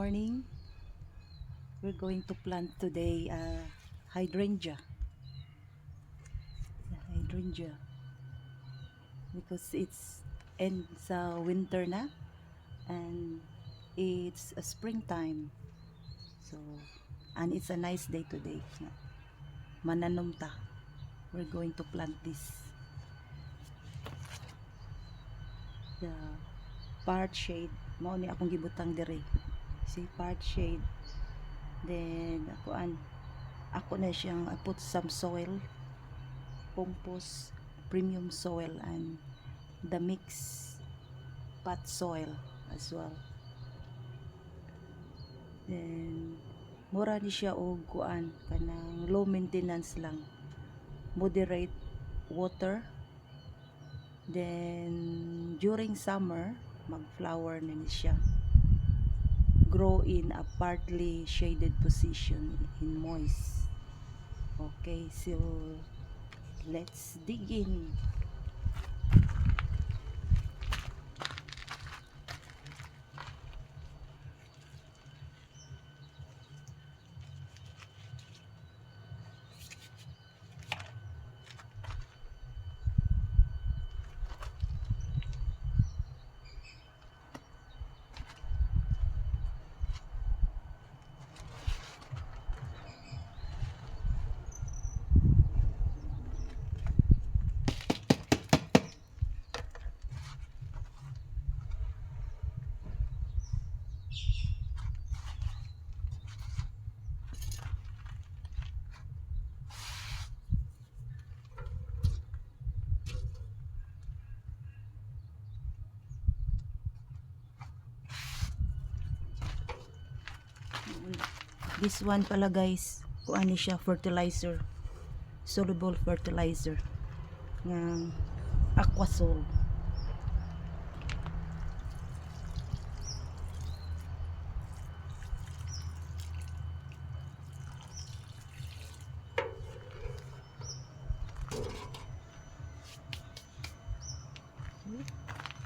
morning. We're going to plant today hydrangea. Hydrangea because it's ends winter na and it's a springtime. So and it's a nice day today. Mananom ta. We're going to plant this. The part shade mao ni akong gibutang dire. See, part shade. Then ako na siyang I put some soil, compost, premium soil, and the mix pot soil as well. Then mura ni siya og kanang low maintenance lang, moderate water. Then during summer mag flower na ni siya, grow in a partly shaded position in moist. Okay, so let's dig in. This one pala guys, kuan siya fertilizer, soluble fertilizer ng Aquasol.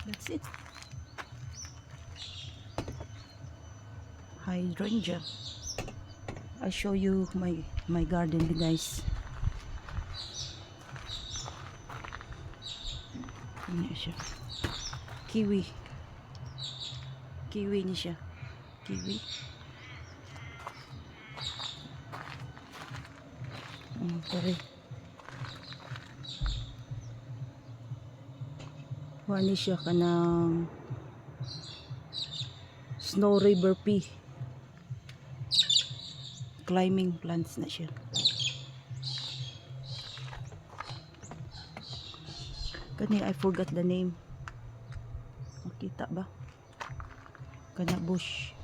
That's it. Hydrangea. I'll show you my garden guys. Ini siya. Kiwi ni siya. Kiwi. Sorry. Wani siya kanang Snow River pea. Climbing plants na siya. Kani I forgot the name. Makita ba? Kana bush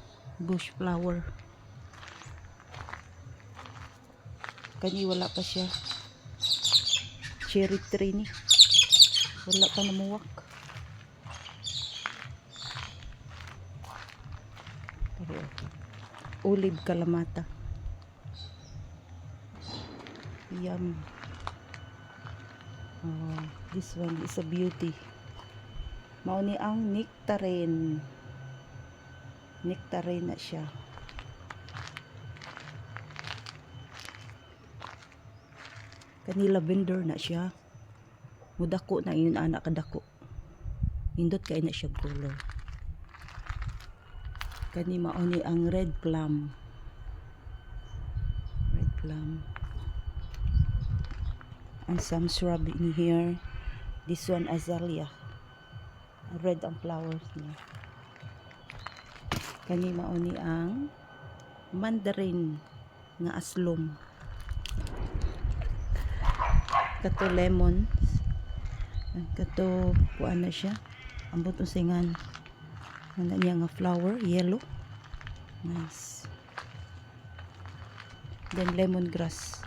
flower. Kani wala pa siya. Cherry tree ni. Wala pa namuwak. Olive kalamata. Yum. This one is a beauty. Mao ni ang nectarine. Nectarine na siya. Kani lavender na siya. Mudako na yun anak kadako. Indot kay na siya color. Kani mao ni ang red plum. Red plum. And some shrub in here. This one azalea. Red ang flowers niya. Kani mao ni ang mandarin nga aslom. Kato lemon. Kato kuan na siya. Ambot usingan. Ano niya nga flower, yellow. Nice. Then lemongrass.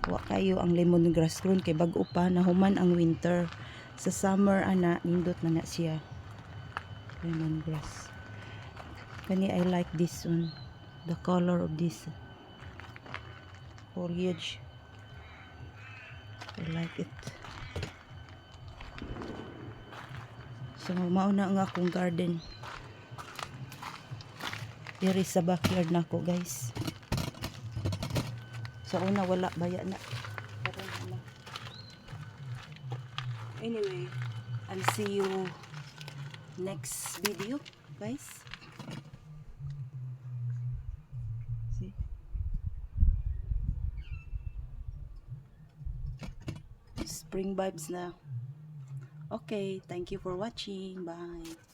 Wa kayo ang lemongrass ron kay bag-o pa nahuman ang winter. Sa summer ana nindot na siya. Lemongrass. Kani I like this one. The color of this foliage. I like it. So mao na ang akong garden. Diri sa backyard nako, guys. Sa una wala baya na. Karon ano. Anyway, I'll see you next video, guys. See? Spring vibes na. Okay, thank you for watching. Bye.